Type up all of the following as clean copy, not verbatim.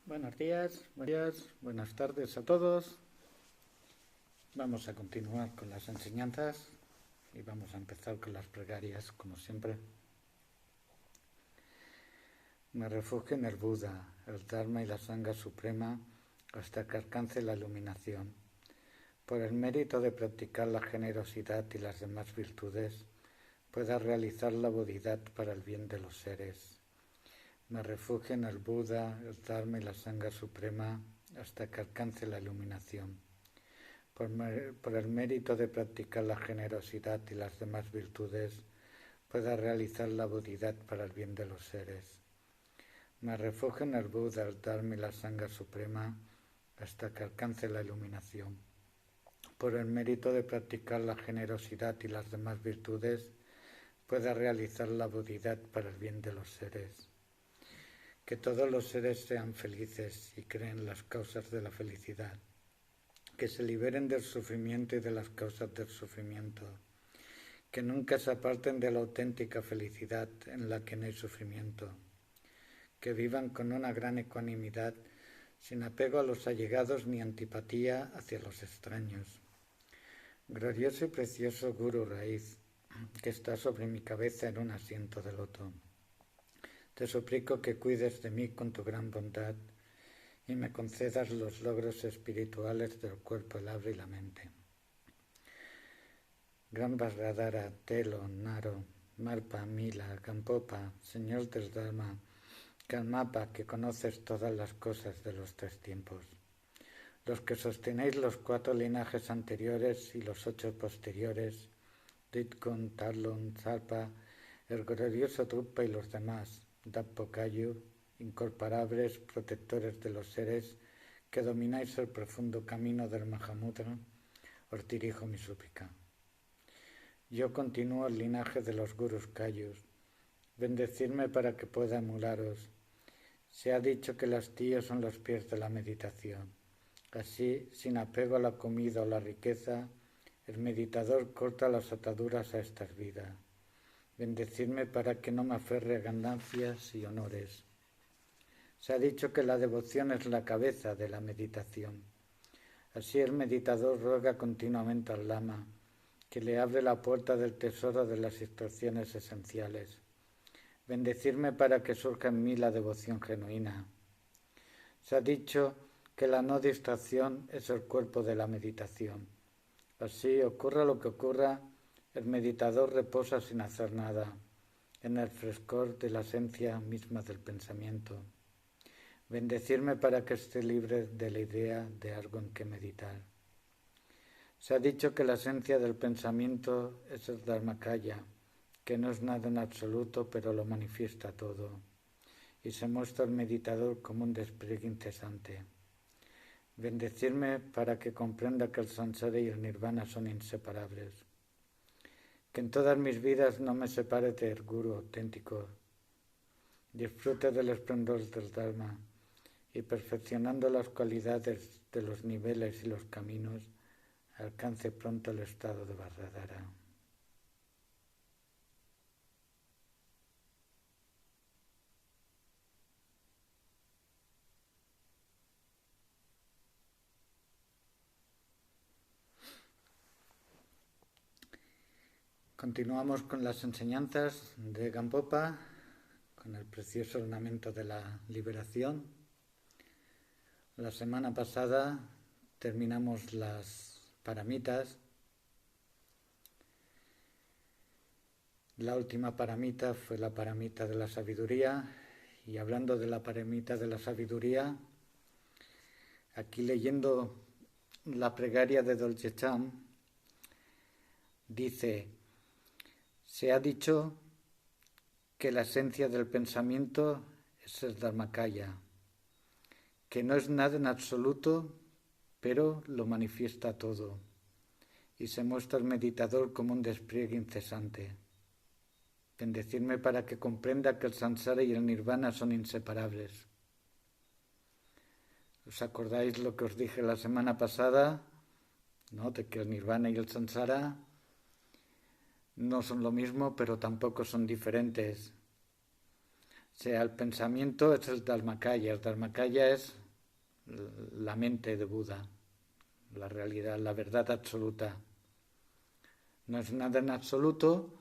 Buenos días, buenas tardes a todos. Vamos a continuar con las enseñanzas y vamos a empezar con las plegarias, como siempre. Me refugio en el Buda, el Dharma y la Sangha Suprema hasta que alcance la iluminación. Por el mérito de practicar la generosidad y las demás virtudes, pueda realizar la bodhidad para el bien de los seres. Me refugio en el Buda, el Dharma y la Sangha Suprema hasta que alcance la iluminación. Por el mérito de practicar la generosidad y las demás virtudes, pueda realizar la bodhidad para el bien de los seres. Me refugio en el Buda, el Dharma y la Sangha Suprema hasta que alcance la iluminación. Por el mérito de practicar la generosidad y las demás virtudes, pueda realizar la bodhidad para el bien de los seres. Que todos los seres sean felices y creen las causas de la felicidad. Que se liberen del sufrimiento y de las causas del sufrimiento. Que nunca se aparten de la auténtica felicidad en la que no hay sufrimiento. Que vivan con una gran ecuanimidad, sin apego a los allegados ni antipatía hacia los extraños. Glorioso y precioso Guru Raíz, que está sobre mi cabeza en un asiento de loto. Te suplico que cuides de mí con tu gran bondad y me concedas los logros espirituales del cuerpo, el habla y la mente. Gran Vajradhara, Telo, Naro, Marpa, Mila, Gampopa, Señor del Dharma, Kalmapa, que conoces todas las cosas de los tres tiempos. Los que sostenéis los 4 linajes anteriores y los 8 posteriores, Ditkun, Tarlun, Zarpa, el glorioso Drupa y los demás, Dabpokayu, incorporables, protectores de los seres, que domináis el profundo camino del Mahamudra, os dirijo mi súplica. Yo continúo el linaje de los Gurus Kayus. Bendecirme para que pueda emularos. Se ha dicho que las tías son los pies de la meditación. Así, sin apego a la comida o la riqueza, el meditador corta las ataduras a estas vidas. Bendecirme para que no me aferre a ganancias y honores. Se ha dicho que la devoción es la cabeza de la meditación. Así el meditador ruega continuamente al Lama, que le abre la puerta del tesoro de las instrucciones esenciales. Bendecirme para que surja en mí la devoción genuina. Se ha dicho que la no distracción es el cuerpo de la meditación. Así, ocurra lo que ocurra, el meditador reposa sin hacer nada, en el frescor de la esencia misma del pensamiento. Bendecirme para que esté libre de la idea de algo en que meditar. Se ha dicho que la esencia del pensamiento es el Dharmakaya, que no es nada en absoluto, pero lo manifiesta todo, y se muestra al meditador como un despliegue incesante. Bendecirme para que comprenda que el samsara y el nirvana son inseparables. Que en todas mis vidas no me separe del Guru auténtico. Disfrute del esplendor del Dharma y perfeccionando las cualidades de los niveles y los caminos, alcance pronto el estado de Vajradhara. Continuamos con las enseñanzas de Gampopa, con el precioso ornamento de la liberación. La semana pasada terminamos las paramitas. La última paramita fue la paramita de la sabiduría, y hablando de la paramita de la sabiduría, aquí leyendo la plegaria de Dolce Cham, dice: se ha dicho que la esencia del pensamiento es el Dharmakaya, que no es nada en absoluto, pero lo manifiesta todo, y se muestra al meditador como un despliegue incesante. Bendecirme para que comprenda que el samsara y el nirvana son inseparables. ¿Os acordáis lo que os dije la semana pasada? ¿No? De que el nirvana y el samsara no son lo mismo, pero tampoco son diferentes. sea, el pensamiento es el Dharmakaya. El Dharmakaya es la mente de Buda, la realidad, la verdad absoluta. No es nada en absoluto,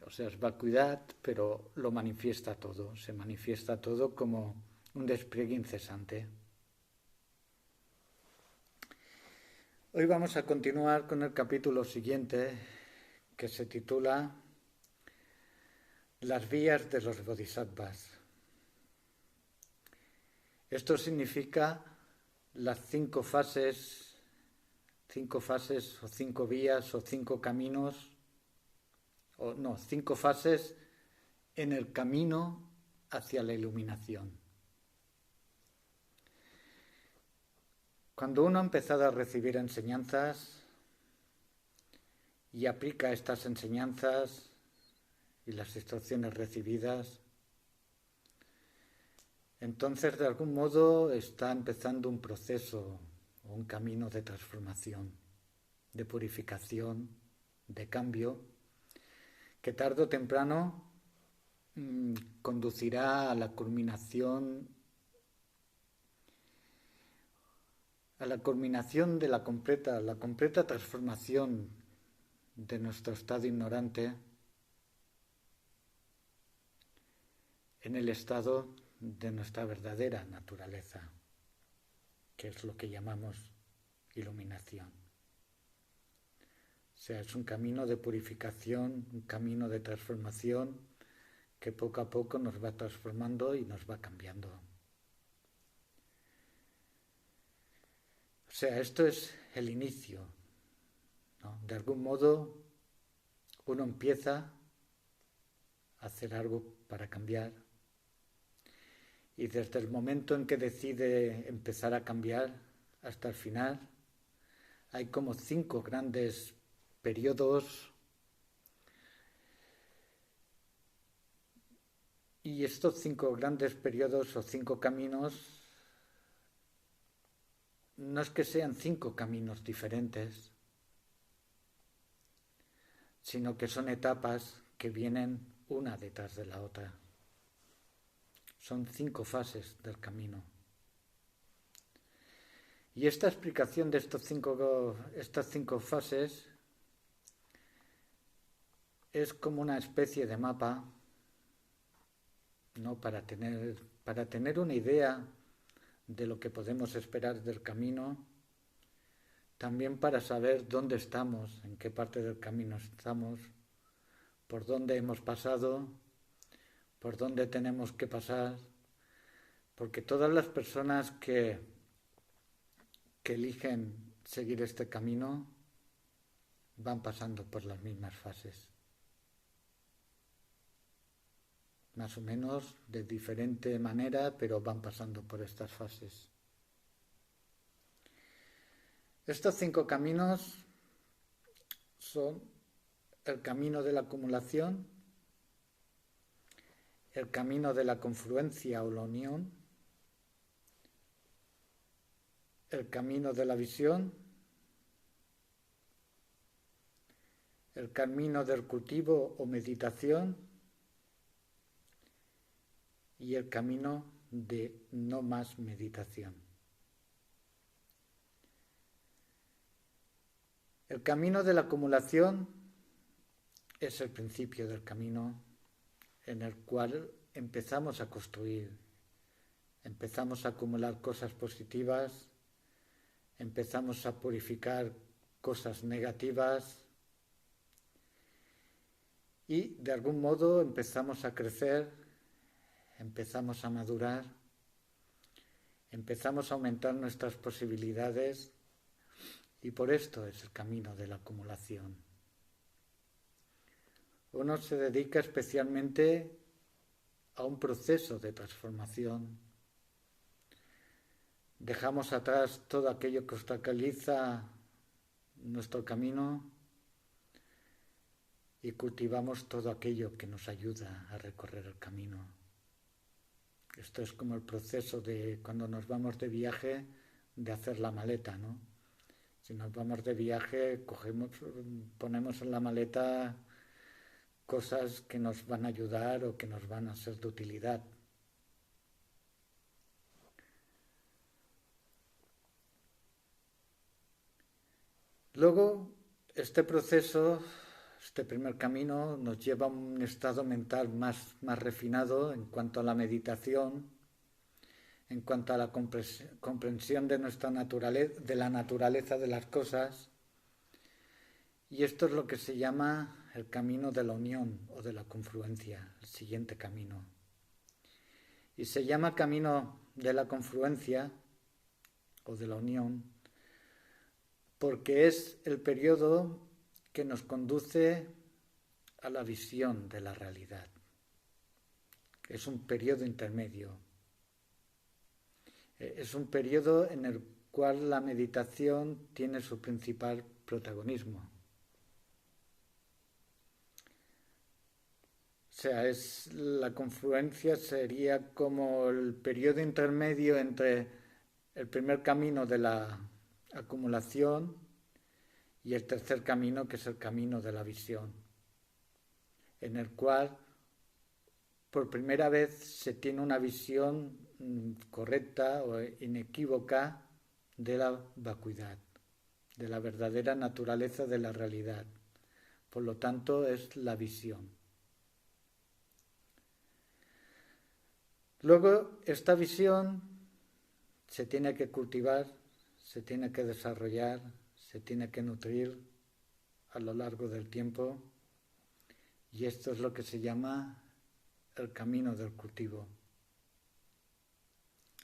o sea, es vacuidad, pero lo manifiesta todo, se manifiesta todo como un despliegue incesante. Hoy vamos a continuar con el capítulo siguiente, que se titula Las vías de los bodhisattvas. Esto significa las 5 fases o 5 vías o 5 caminos, 5 fases en el camino hacia la iluminación. Cuando uno ha empezado a recibir enseñanzas y aplica estas enseñanzas y las instrucciones recibidas, entonces de algún modo está empezando un proceso o un camino de transformación, de purificación, de cambio, que tarde o temprano conducirá a la culminación de la completa transformación de nuestro estado ignorante en el estado de nuestra verdadera naturaleza, que es lo que llamamos iluminación. O sea, es un camino de purificación, un camino de transformación que poco a poco nos va transformando y nos va cambiando. O sea, esto es el inicio, ¿no? De algún modo uno empieza a hacer algo para cambiar y desde el momento en que decide empezar a cambiar hasta el final hay como 5 grandes periodos, y estos 5 grandes periodos o 5 caminos no es que sean 5 caminos diferentes, sino que son etapas que vienen una detrás de la otra. Son 5 fases del camino. Y esta explicación de estas cinco fases es como una especie de mapa, ¿no? Para tener una idea de lo que podemos esperar del camino, también para saber dónde estamos, en qué parte del camino estamos, por dónde hemos pasado, por dónde tenemos que pasar, porque todas las personas que eligen seguir este camino van pasando por las mismas fases, más o menos de diferente manera, pero van pasando por estas fases. Estos 5 caminos son el camino de la acumulación, el camino de la confluencia o la unión, el camino de la visión, el camino del cultivo o meditación y el camino de no más meditación. El camino de la acumulación es el principio del camino en el cual empezamos a construir, empezamos a acumular cosas positivas, empezamos a purificar cosas negativas y de algún modo empezamos a crecer, empezamos a madurar, empezamos a aumentar nuestras posibilidades y por esto es el camino de la acumulación. Uno se dedica especialmente a un proceso de transformación. Dejamos atrás todo aquello que obstaculiza nuestro camino y cultivamos todo aquello que nos ayuda a recorrer el camino. Esto es como el proceso de cuando nos vamos de viaje, de hacer la maleta, ¿no? Si nos vamos de viaje, ponemos en la maleta cosas que nos van a ayudar o que nos van a ser de utilidad. Luego, este proceso, este primer camino, nos lleva a un estado mental más refinado en cuanto a la meditación, en cuanto a la comprensión de nuestra naturaleza, de la naturaleza de las cosas. Y esto es lo que se llama el camino de la unión o de la confluencia, el siguiente camino. Y se llama camino de la confluencia o de la unión porque es el periodo que nos conduce a la visión de la realidad. Es un periodo intermedio. Es un periodo en el cual la meditación tiene su principal protagonismo. O sea, la confluencia sería como el periodo intermedio entre el primer camino de la acumulación y el tercer camino, que es el camino de la visión, en el cual por primera vez se tiene una visión correcta o inequívoca de la vacuidad, de la verdadera naturaleza de la realidad. Por lo tanto, es la visión. Luego, esta visión se tiene que cultivar, se tiene que desarrollar, se tiene que nutrir a lo largo del tiempo, y esto es lo que se llama el camino del cultivo.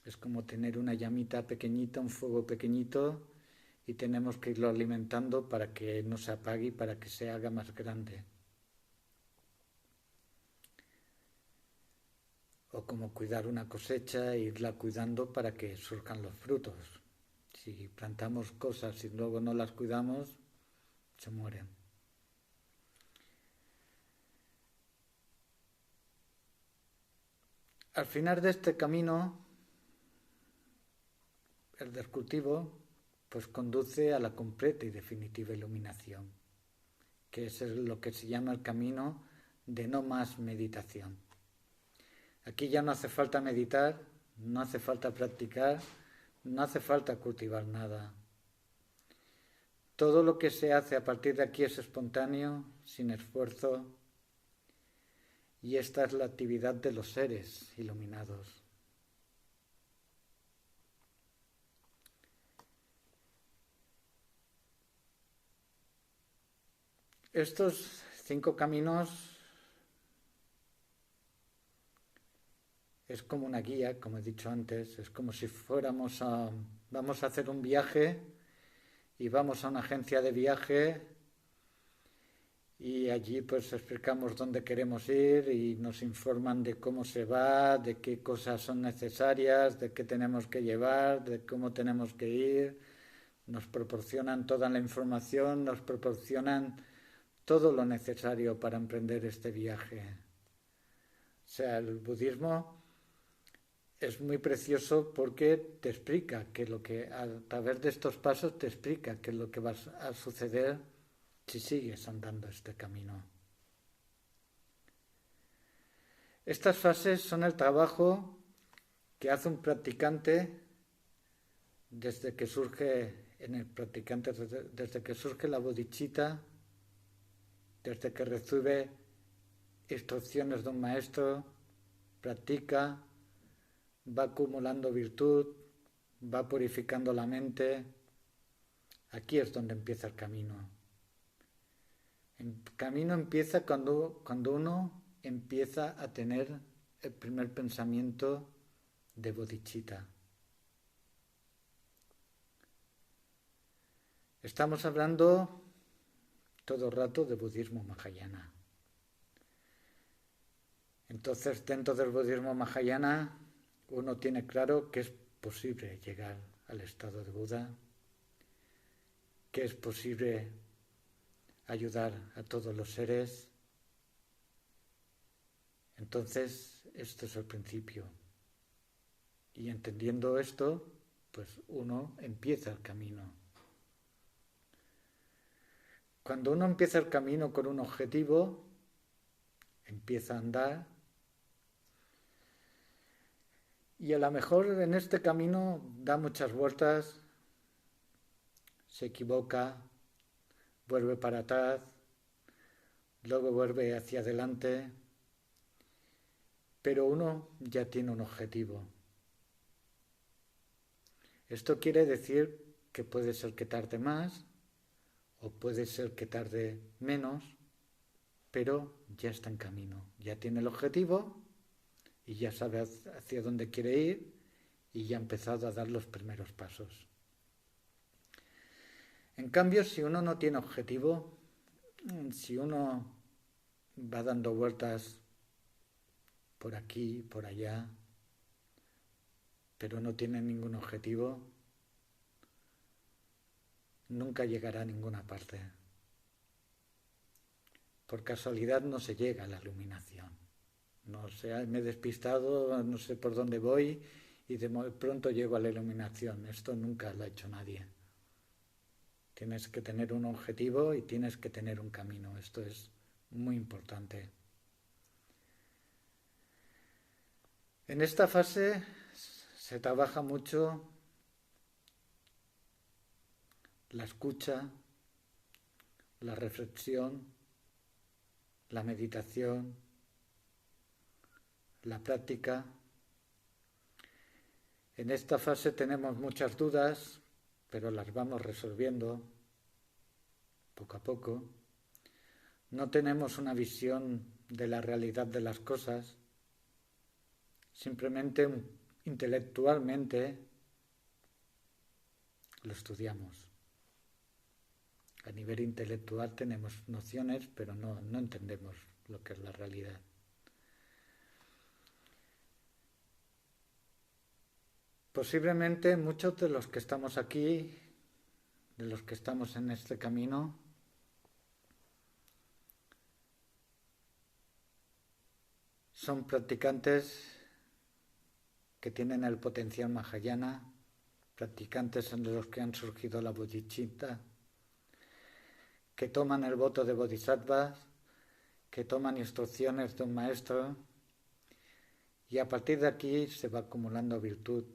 Es como tener una llamita pequeñita, un fuego pequeñito, y tenemos que irlo alimentando para que no se apague y para que se haga más grande. O como cuidar una cosecha e irla cuidando para que surjan los frutos. Si plantamos cosas y luego no las cuidamos, se mueren. Al final de este camino, el del cultivo, pues conduce a la completa y definitiva iluminación, que es lo que se llama el camino de no más meditación. Aquí ya no hace falta meditar, no hace falta practicar, no hace falta cultivar nada. Todo lo que se hace a partir de aquí es espontáneo, sin esfuerzo, y esta es la actividad de los seres iluminados. Estos 5 caminos es como una guía, como he dicho antes, es como si vamos a hacer un viaje y vamos a una agencia de viaje y allí pues explicamos dónde queremos ir y nos informan de cómo se va, de qué cosas son necesarias, de qué tenemos que llevar, de cómo tenemos que ir. Nos proporcionan toda la información, nos proporcionan todo lo necesario para emprender este viaje. O sea, el budismo es muy precioso porque te explica que lo que a través de estos pasos te explica qué es lo que va a suceder si sigues andando este camino. Estas fases son el trabajo que hace un practicante desde que surge la bodhicitta, desde que recibe instrucciones de un maestro, practica, va acumulando virtud, va purificando la mente. Aquí es donde empieza el camino. El camino empieza cuando uno empieza a tener el primer pensamiento de bodhicitta. Estamos hablando todo el rato de budismo mahayana. Entonces, dentro del budismo mahayana, uno tiene claro que es posible llegar al estado de Buda, que es posible ayudar a todos los seres. Entonces, esto es el principio. Y entendiendo esto, pues uno empieza el camino. Cuando uno empieza el camino con un objetivo, empieza a andar y a lo mejor en este camino da muchas vueltas, se equivoca, vuelve para atrás, luego vuelve hacia adelante, pero uno ya tiene un objetivo. Esto quiere decir que puede ser que tarde más o puede ser que tarde menos, pero ya está en camino, ya tiene el objetivo y ya sabe hacia dónde quiere ir y ya ha empezado a dar los primeros pasos. En cambio, si uno no tiene objetivo, si uno va dando vueltas por aquí, por allá, pero no tiene ningún objetivo, nunca llegará a ninguna parte. Por casualidad no se llega a la iluminación. No sé, me he despistado, no sé por dónde voy y de pronto llego a la iluminación. Esto nunca lo ha hecho nadie. Tienes que tener un objetivo y tienes que tener un camino. Esto es muy importante. En esta fase se trabaja mucho la escucha, la reflexión, la meditación, la práctica. En esta fase tenemos muchas dudas, pero las vamos resolviendo poco a poco. No tenemos una visión de la realidad de las cosas, simplemente intelectualmente lo estudiamos. A nivel intelectual tenemos nociones, pero no entendemos lo que es la realidad. Posiblemente muchos de los que estamos aquí, de los que estamos en este camino, son practicantes que tienen el potencial Mahayana, practicantes en los que han surgido la bodhicitta, que toman el voto de bodhisattvas, que toman instrucciones de un maestro, y a partir de aquí se va acumulando virtud,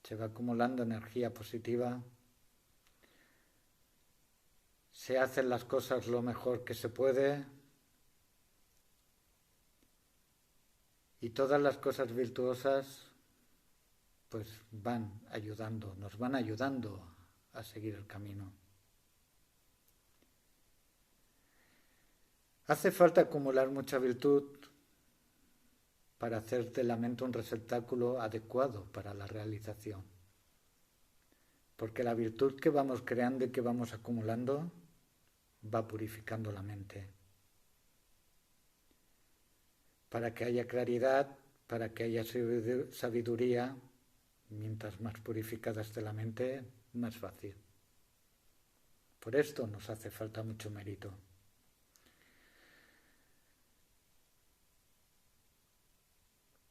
se va acumulando energía positiva, se hacen las cosas lo mejor que se puede y todas las cosas virtuosas pues van ayudando, nos van ayudando a seguir el camino. Hace falta acumular mucha virtud para hacer de la mente un receptáculo adecuado para la realización. Porque la virtud que vamos creando y que vamos acumulando va purificando la mente. Para que haya claridad, para que haya sabiduría, mientras más purificada esté la mente, más fácil. Por esto nos hace falta mucho mérito.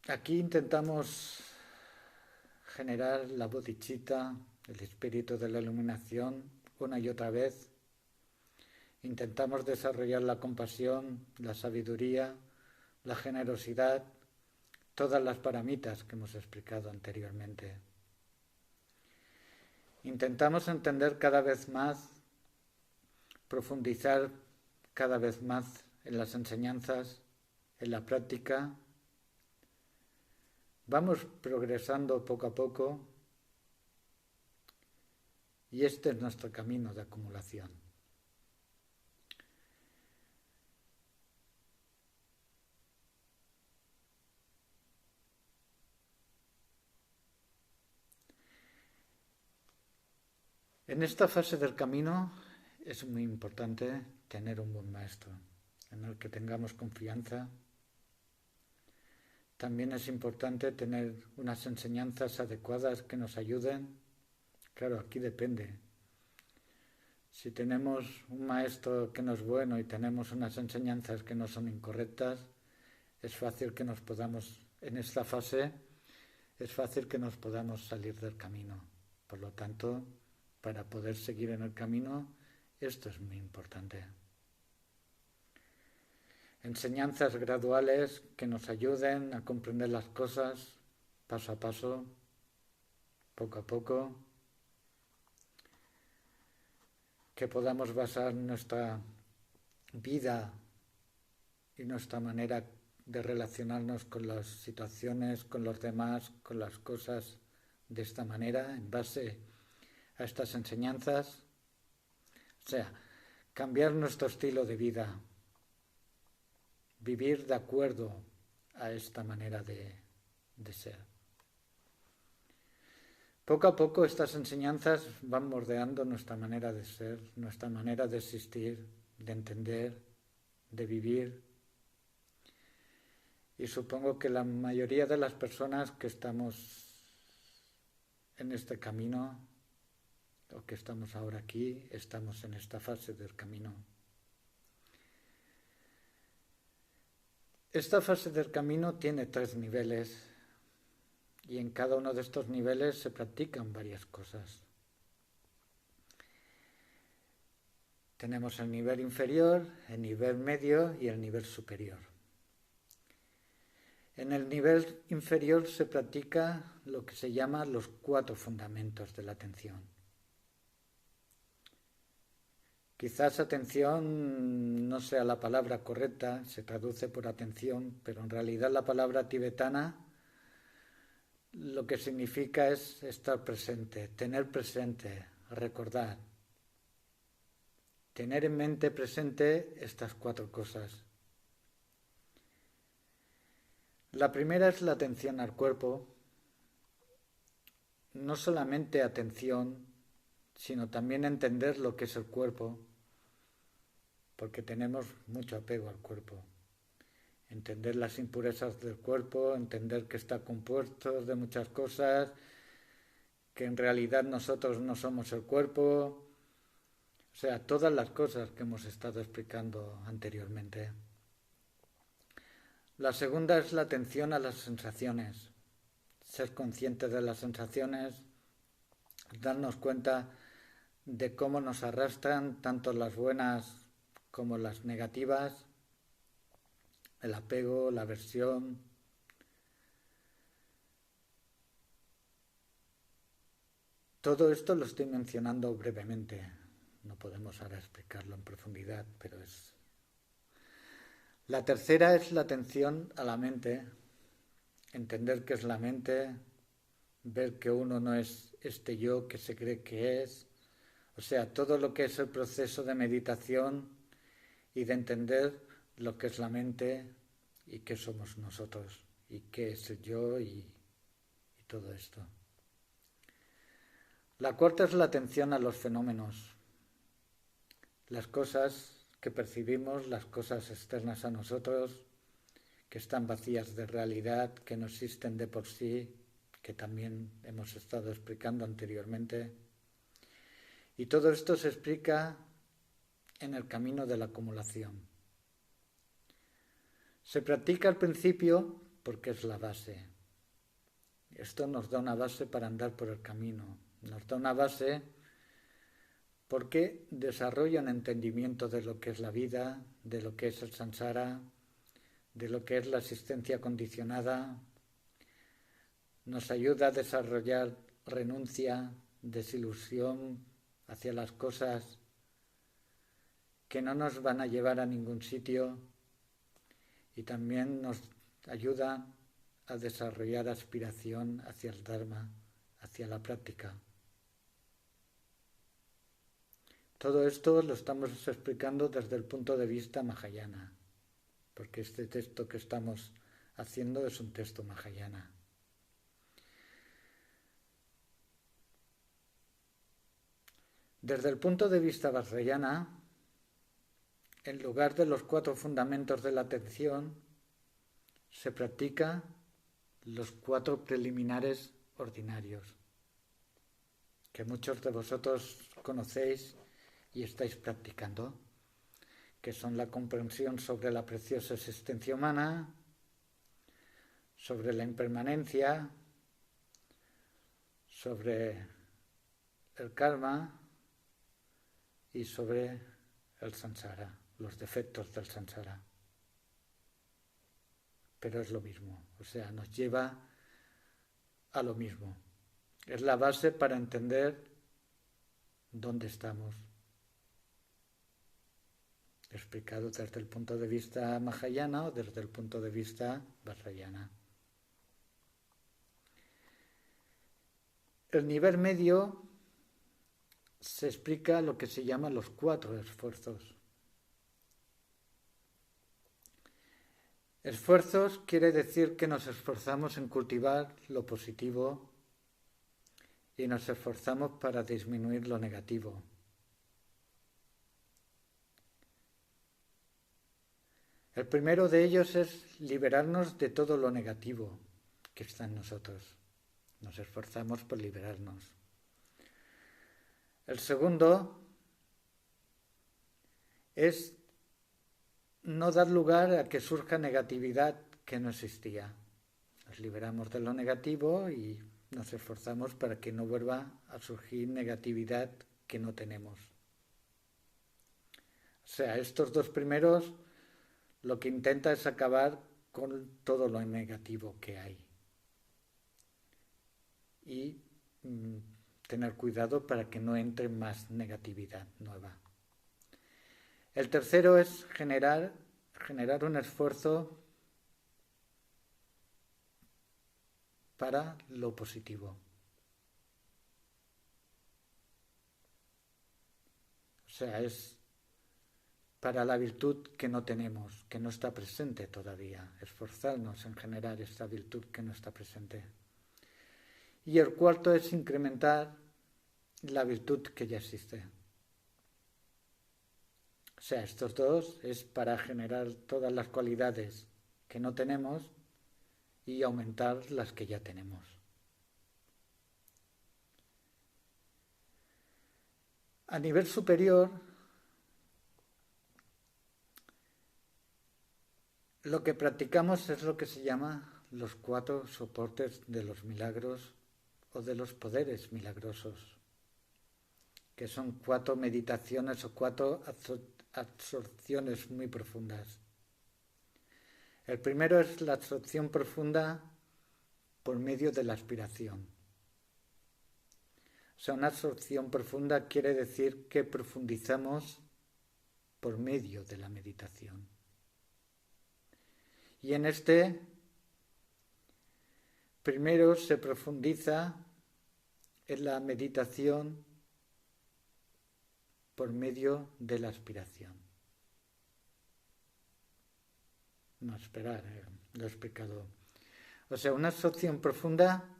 Aquí intentamos generar la bodhicitta, el espíritu de la iluminación, una y otra vez. Intentamos desarrollar la compasión, la sabiduría, la generosidad, todas las paramitas que hemos explicado anteriormente. Intentamos entender cada vez más, profundizar cada vez más en las enseñanzas, en la práctica. Vamos progresando poco a poco y este es nuestro camino de acumulación. En esta fase del camino es muy importante tener un buen maestro en el que tengamos confianza. También es importante tener unas enseñanzas adecuadas que nos ayuden. Claro, aquí depende. Si tenemos un maestro que no es bueno y tenemos unas enseñanzas que no son incorrectas, es fácil que nos podamos, en esta fase, es fácil que nos podamos salir del camino. Por lo tanto, para poder seguir en el camino, esto es muy importante. enseñanzas graduales que nos ayuden a comprender las cosas paso a paso, poco a poco, que podamos basar nuestra vida y nuestra manera de relacionarnos con las situaciones, con los demás, con las cosas de esta manera, en base a estas enseñanzas. O sea, cambiar nuestro estilo de vida, vivir de acuerdo a esta manera de ser. Poco a poco estas enseñanzas van moldeando nuestra manera de ser, nuestra manera de existir, de entender, de vivir. Y supongo que la mayoría de las personas que estamos en este camino, o que estamos ahora aquí, estamos en esta fase del camino. Esta fase del camino tiene 3 niveles y en cada uno de estos niveles se practican varias cosas. Tenemos el nivel inferior, el nivel medio y el nivel superior. En el nivel inferior se practica lo que se llama los 4 fundamentos de la atención. Quizás atención no sea la palabra correcta, se traduce por atención, pero en realidad la palabra tibetana lo que significa es estar presente, tener presente, recordar. Tener en mente presente estas 4 cosas. La primera es la atención al cuerpo, no solamente atención, sino también entender lo que es el cuerpo, porque tenemos mucho apego al cuerpo. Entender las impurezas del cuerpo, entender que está compuesto de muchas cosas, que en realidad nosotros no somos el cuerpo, o sea, todas las cosas que hemos estado explicando anteriormente. La segunda es la atención a las sensaciones, ser consciente de las sensaciones, darnos cuenta de cómo nos arrastran tanto las buenas como las negativas, el apego, la aversión. Todo esto lo estoy mencionando brevemente, no podemos ahora explicarlo en profundidad, pero es... La tercera es la atención a la mente, entender qué es la mente, ver que uno no es este yo que se cree que es, o sea, todo lo que es el proceso de meditación y de entender lo que es la mente y qué somos nosotros y qué es el yo y todo esto. La cuarta es la atención a los fenómenos, las cosas que percibimos, las cosas externas a nosotros, que están vacías de realidad, que no existen de por sí, que también hemos estado explicando anteriormente. Y todo esto se explica en el camino de la acumulación. Se practica al principio porque es la base. Esto nos da una base para andar por el camino. Nos da una base porque desarrolla un entendimiento de lo que es la vida, de lo que es el samsara, de lo que es la existencia condicionada. Nos ayuda a desarrollar renuncia, desilusión hacia las cosas que no nos van a llevar a ningún sitio y también nos ayuda a desarrollar aspiración hacia el Dharma, hacia la práctica. Todo esto lo estamos explicando desde el punto de vista Mahayana, porque este texto que estamos haciendo es un texto Mahayana. Desde el punto de vista Vajrayana, en lugar de los 4 fundamentos de la atención, se practica los 4 preliminares ordinarios, que muchos de vosotros conocéis y estáis practicando, que son la comprensión sobre la preciosa existencia humana, sobre la impermanencia, sobre el karma y sobre el samsara, los defectos del samsara. pero es lo mismo, o sea, nos lleva a lo mismo. Es la base para entender dónde estamos. Explicado desde el punto de vista mahayana o desde el punto de vista vajrayana. El nivel medio se explica lo que se llaman los 4 esfuerzos. Esfuerzos quiere decir que nos esforzamos en cultivar lo positivo y nos esforzamos para disminuir lo negativo. El primero de ellos es liberarnos de todo lo negativo que está en nosotros. Nos esforzamos por liberarnos. El segundo es no dar lugar a que surja negatividad que no existía. Nos liberamos de lo negativo y nos esforzamos para que no vuelva a surgir negatividad que no tenemos. O sea, estos 2 primeros lo que intenta es acabar con todo lo negativo que hay y tener cuidado para que no entre más negatividad nueva. El tercero es generar un esfuerzo para lo positivo. O sea, es para la virtud que no tenemos, que no está presente todavía. Esforzarnos en generar esta virtud que no está presente. Y el cuarto es incrementar la virtud que ya existe. O sea, estos 2 es para generar todas las cualidades que no tenemos y aumentar las que ya tenemos. A nivel superior, lo que practicamos es lo que se llama los 4 soportes de los milagros o de los poderes milagrosos, que son 4 meditaciones o 4 absorciones muy profundas. El primero es la absorción profunda por medio de la aspiración. O sea, una absorción profunda quiere decir que profundizamos por medio de la meditación. Y en este, primero se profundiza en la meditación por medio de la aspiración. No, esperar, lo he explicado. O sea, una absorción profunda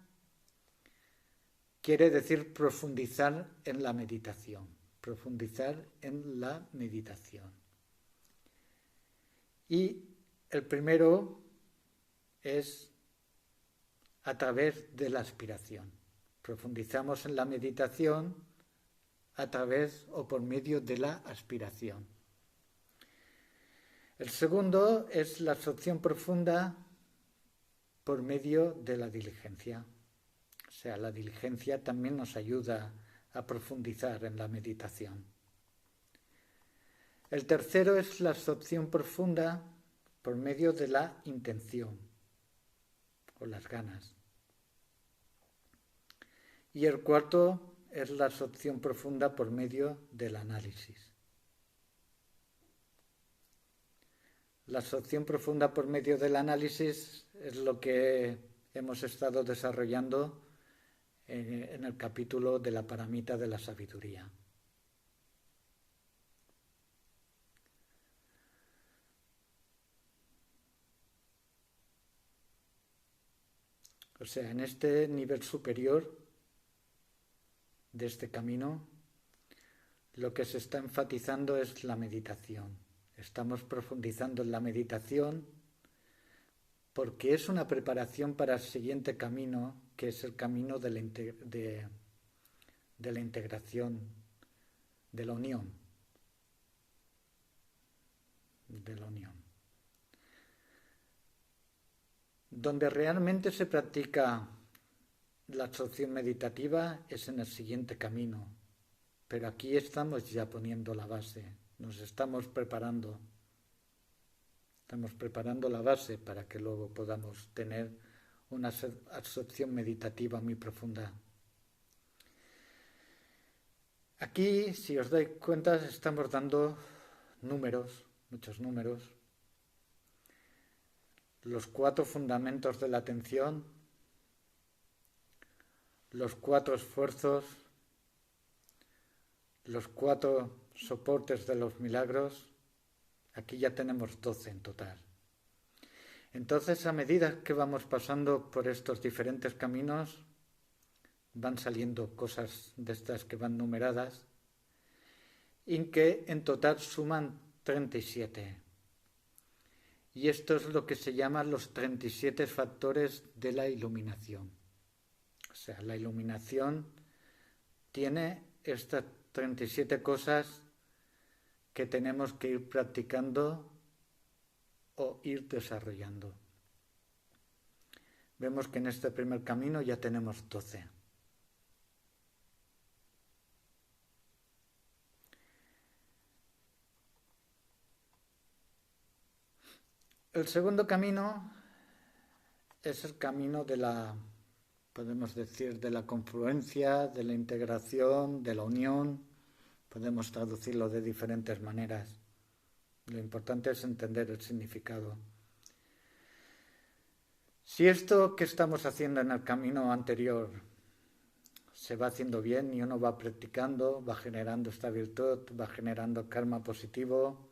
quiere decir profundizar en la meditación. Profundizar en la meditación. Y el primero es a través de la aspiración. Profundizamos en la meditación a través o por medio de la aspiración. El segundo es la absorción profunda por medio de la diligencia. O sea, la diligencia también nos ayuda a profundizar en la meditación. El tercero es la absorción profunda por medio de la intención o las ganas. Y el cuarto es la absorción profunda por medio del análisis. La absorción profunda por medio del análisis es lo que hemos estado desarrollando en el capítulo de la paramita de la sabiduría. O sea, en este nivel superior de este camino, lo que se está enfatizando es la meditación. Estamos profundizando en la meditación porque es una preparación para el siguiente camino, que es el camino de la integración, de la unión. Donde realmente se practica la absorción meditativa es en el siguiente camino, pero aquí estamos ya poniendo la base, nos estamos preparando. Estamos preparando la base para que luego podamos tener una absorción meditativa muy profunda. Aquí, si os dais cuenta, estamos dando números, muchos números. Los 4 fundamentos de la atención, los 4 esfuerzos, los 4 soportes de los milagros. Aquí ya tenemos 12 en total. Entonces, a medida que vamos pasando por estos diferentes caminos, van saliendo cosas de estas que van numeradas y que en total suman 37. Y esto es lo que se llama los 37 factores de la iluminación. O sea, la iluminación tiene estas 37 cosas que tenemos que ir practicando o ir desarrollando. Vemos que en este primer camino ya tenemos 12. El segundo camino es el camino de la, podemos decir, de la confluencia, de la integración, de la unión. Podemos traducirlo de diferentes maneras. Lo importante es entender el significado. Si esto que estamos haciendo en el camino anterior se va haciendo bien y uno va practicando, va generando esta virtud, va generando karma positivo,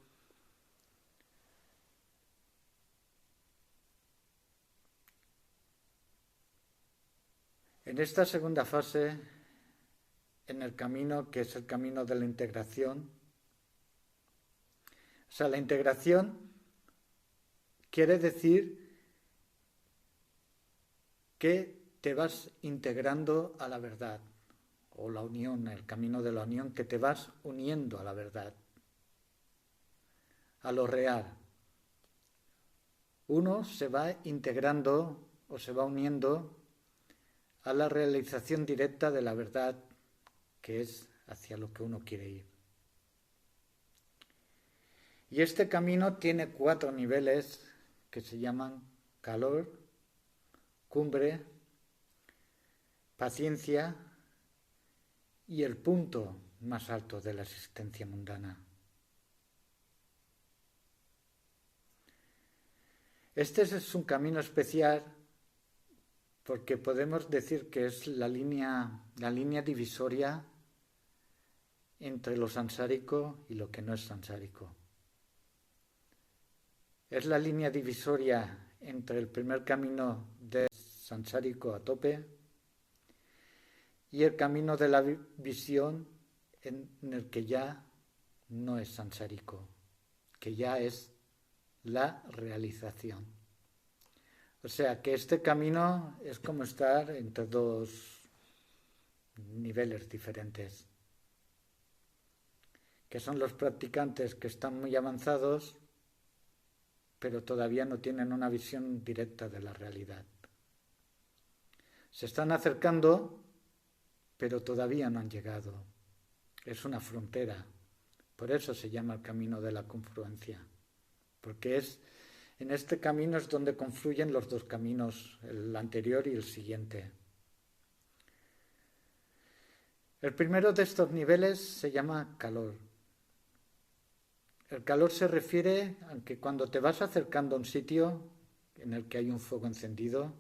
en esta segunda fase, en el camino que es el camino de la integración, o sea, la integración quiere decir que te vas integrando a la verdad, o la unión, el camino de la unión, que te vas uniendo a la verdad, a lo real. Uno se va integrando o se va uniendo a la realización directa de la verdad, que es hacia lo que uno quiere ir. Y este camino tiene 4 niveles que se llaman calor, cumbre, paciencia y el punto más alto de la existencia mundana. Este es un camino especial porque podemos decir que es la línea divisoria entre lo sansárico y lo que no es sansárico. Es la línea divisoria entre el primer camino de sansárico a tope y el camino de la visión en el que ya no es sansárico, que ya es la realización. O sea que este camino es como estar entre 2 niveles diferentes, que son los practicantes que están muy avanzados, pero todavía no tienen una visión directa de la realidad. Se están acercando, pero todavía no han llegado. Es una frontera. Por eso se llama el camino de la confluencia, porque en este camino es donde confluyen los 2 caminos, el anterior y el siguiente. El primero de estos niveles se llama calor. El calor se refiere a que cuando te vas acercando a un sitio en el que hay un fuego encendido,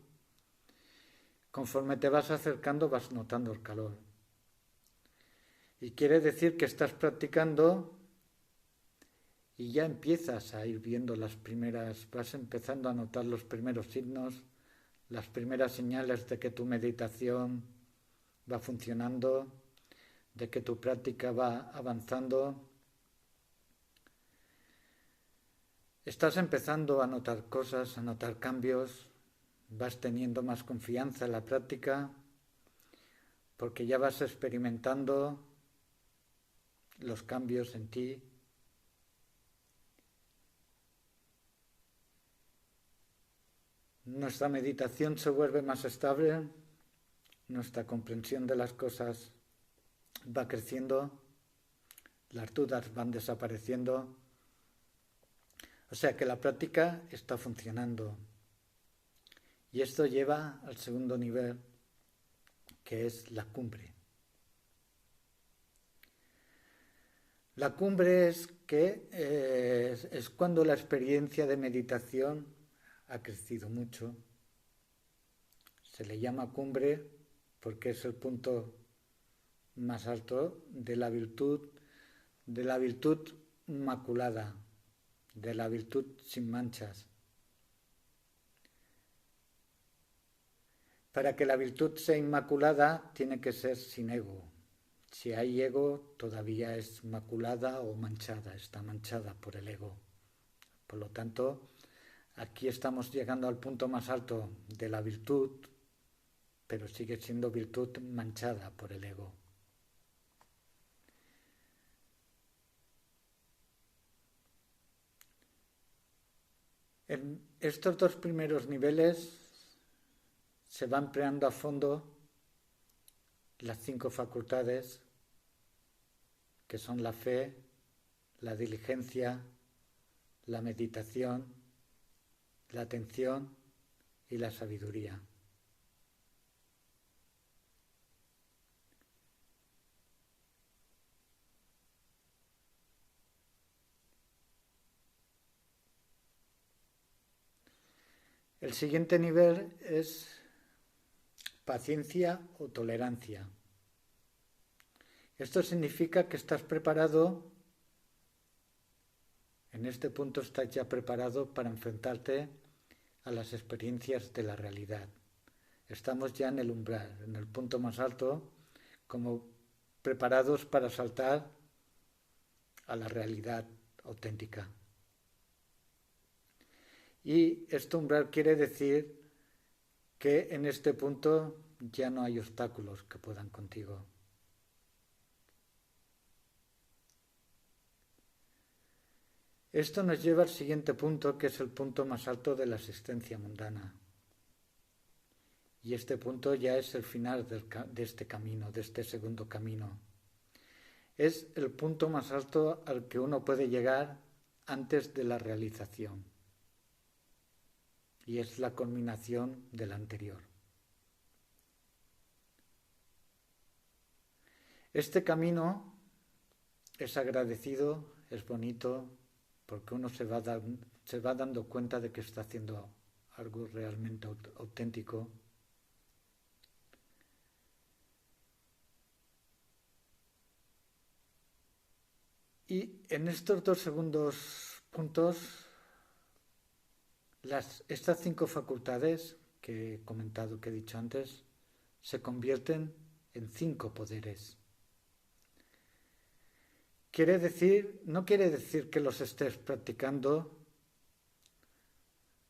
conforme te vas acercando vas notando el calor. Y quiere decir que estás practicando y ya empiezas a ir viendo vas empezando a notar los primeros signos, las primeras señales de que tu meditación va funcionando, de que tu práctica va avanzando. Estás empezando a notar cosas, a notar cambios, vas teniendo más confianza en la práctica, porque ya vas experimentando los cambios en ti. Nuestra meditación se vuelve más estable, nuestra comprensión de las cosas va creciendo, las dudas van desapareciendo, O sea que la práctica está funcionando. Y esto lleva al segundo nivel, que es la cumbre. La cumbre es que es cuando la experiencia de meditación ha crecido mucho. Se le llama cumbre porque es el punto más alto de la virtud inmaculada, de la virtud sin manchas. Para que la virtud sea inmaculada, tiene que ser sin ego. Si hay ego, todavía es maculada o manchada, está manchada por el ego. Por lo tanto, aquí estamos llegando al punto más alto de la virtud, pero sigue siendo virtud manchada por el ego. En estos dos primeros niveles se va empleando a fondo las 5 facultades, que son la fe, la diligencia, la meditación, la atención y la sabiduría. El siguiente nivel es paciencia o tolerancia. Esto significa que estás preparado, en este punto estás ya preparado para enfrentarte a las experiencias de la realidad. Estamos ya en el umbral, en el punto más alto, como preparados para saltar a la realidad auténtica. Y este umbral quiere decir que en este punto ya no hay obstáculos que puedan contigo. Esto nos lleva al siguiente punto, que es el punto más alto de la existencia mundana. Y este punto ya es el final de este camino, de este segundo camino. Es el punto más alto al que uno puede llegar antes de la realización. Y es la culminación del anterior. Este camino es agradecido, es bonito, porque uno se va dando cuenta de que está haciendo algo realmente auténtico. Y en estos dos segundos puntos, estas 5 facultades que he comentado, que he dicho antes, se convierten en 5 poderes. No quiere decir que los estés practicando,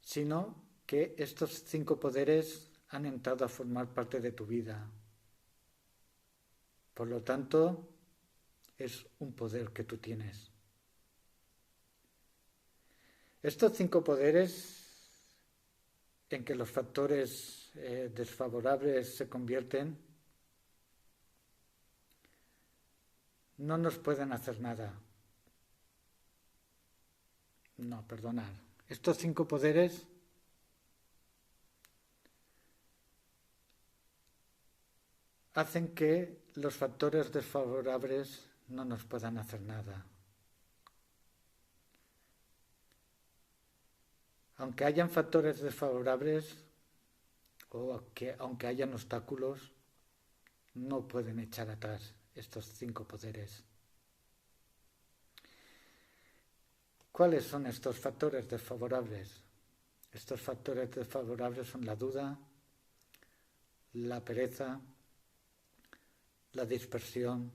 sino que estos 5 poderes han entrado a formar parte de tu vida. Por lo tanto, es un poder que tú tienes. Estos 5 poderes en que los factores desfavorables se convierten no nos pueden hacer nada. No, perdonad. Estos 5 poderes hacen que los factores desfavorables no nos puedan hacer nada. Aunque hayan factores desfavorables o aunque hayan obstáculos, no pueden echar atrás estos 5 poderes. ¿Cuáles son estos factores desfavorables? Estos factores desfavorables son la duda, la pereza, la dispersión,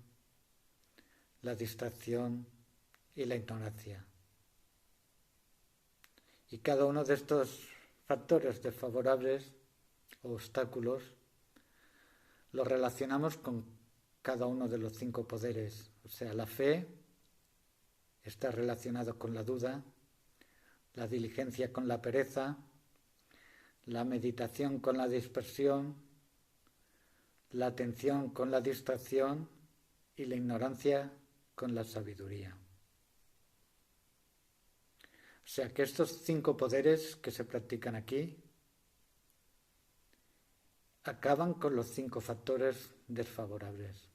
la distracción y la ignorancia. Y cada uno de estos factores desfavorables o obstáculos los relacionamos con cada uno de los 5 poderes. O sea, la fe está relacionado con la duda, la diligencia con la pereza, la meditación con la dispersión, la atención con la distracción y la ignorancia con la sabiduría. O sea que estos 5 poderes que se practican aquí acaban con los 5 factores desfavorables.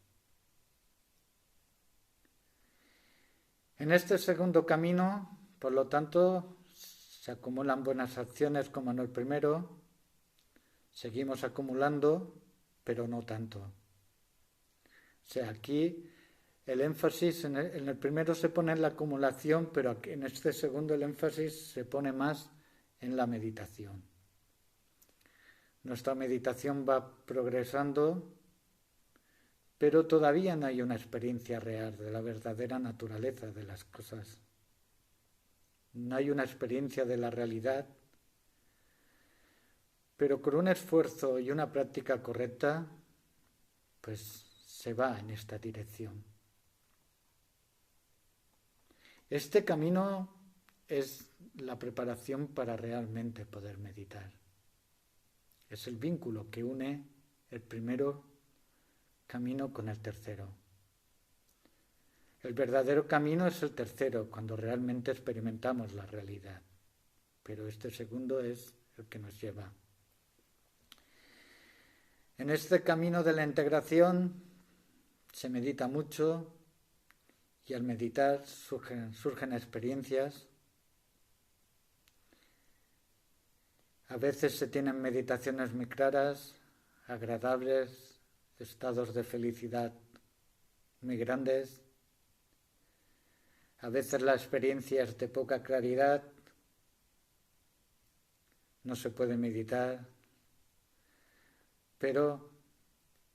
En este segundo camino, por lo tanto, se acumulan buenas acciones como en el primero, seguimos acumulando, pero no tanto. O sea, aquí el énfasis en el primero se pone en la acumulación, pero aquí, en este segundo el énfasis se pone más en la meditación. Nuestra meditación va progresando, pero todavía no hay una experiencia real de la verdadera naturaleza de las cosas. No hay una experiencia de la realidad, pero con un esfuerzo y una práctica correcta, pues se va en esta dirección. Este camino es la preparación para realmente poder meditar. Es el vínculo que une el primero camino con el tercero. El verdadero camino es el tercero, cuando realmente experimentamos la realidad. Pero este segundo es el que nos lleva. En este camino de la integración se medita mucho y al meditar surgen experiencias. A veces se tienen meditaciones muy claras, agradables, estados de felicidad muy grandes. A veces la experiencia es de poca claridad, no se puede meditar, pero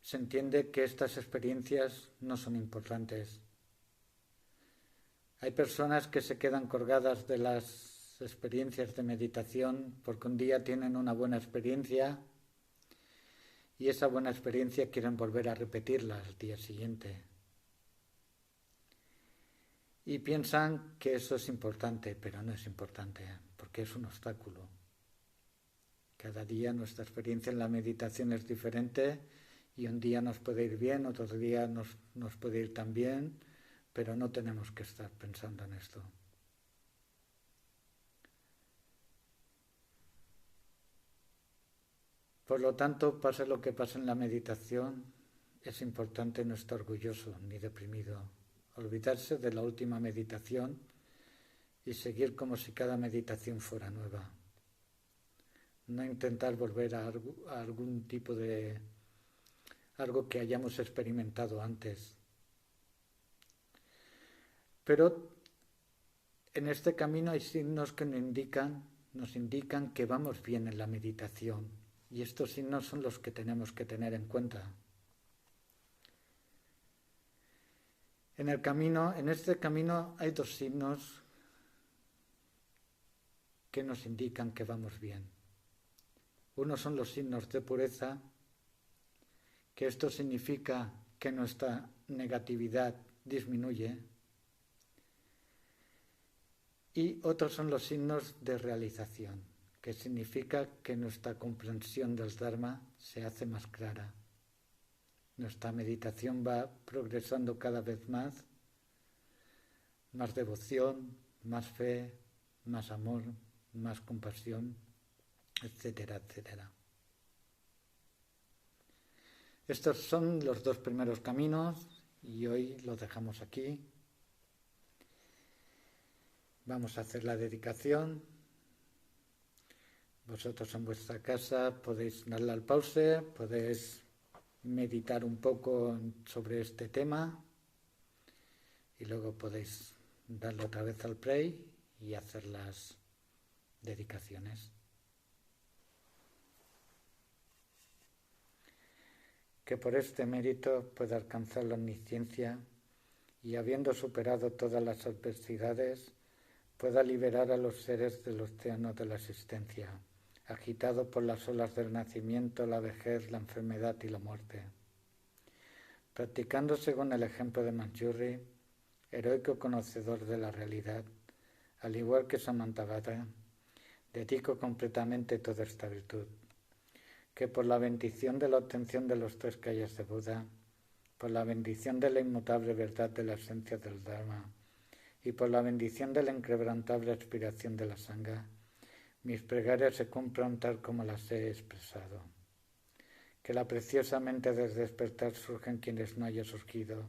se entiende que estas experiencias no son importantes. Hay personas que se quedan colgadas de las experiencias de meditación porque un día tienen una buena experiencia y esa buena experiencia quieren volver a repetirla al día siguiente. Y piensan que eso es importante, pero no es importante, porque es un obstáculo. Cada día nuestra experiencia en la meditación es diferente y un día nos puede ir bien, otro día nos puede ir tan bien, pero no tenemos que estar pensando en esto. Por lo tanto, pase lo que pase en la meditación, es importante no estar orgulloso ni deprimido, olvidarse de la última meditación y seguir como si cada meditación fuera nueva. No intentar volver a algún tipo de algo que hayamos experimentado antes. Pero en este camino hay signos que nos indican que vamos bien en la meditación. Y estos signos son los que tenemos que tener en cuenta. En este camino hay 2 signos que nos indican que vamos bien. Uno son los signos de pureza, que esto significa que nuestra negatividad disminuye. Y otros son los signos de realización, que significa que nuestra comprensión del Dharma se hace más clara. Nuestra meditación va progresando cada vez más devoción, más fe, más amor, más compasión, etcétera, etcétera. Estos son los 2 primeros caminos y hoy los dejamos aquí. Vamos a hacer la dedicación. Vosotros en vuestra casa podéis darle al pause, podéis meditar un poco sobre este tema y luego podéis darle otra vez al play y hacer las dedicaciones. Que por este mérito pueda alcanzar la omnisciencia y, habiendo superado todas las adversidades, pueda liberar a los seres del océano de la existencia, agitado por las olas del nacimiento, la vejez, la enfermedad y la muerte. Practicando según el ejemplo de Manjusri, heroico conocedor de la realidad, al igual que Samantabhadra, dedico completamente toda esta virtud, que por la bendición de la obtención de los 3 calles de Buda, por la bendición de la inmutable verdad de la esencia del Dharma y por la bendición de la inquebrantable expiración de la sangha, mis plegarias se cumplan tal como las he expresado. Que la preciosa mente del despertar surja en quienes no haya surgido,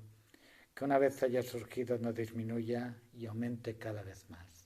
que una vez haya surgido no disminuya y aumente cada vez más.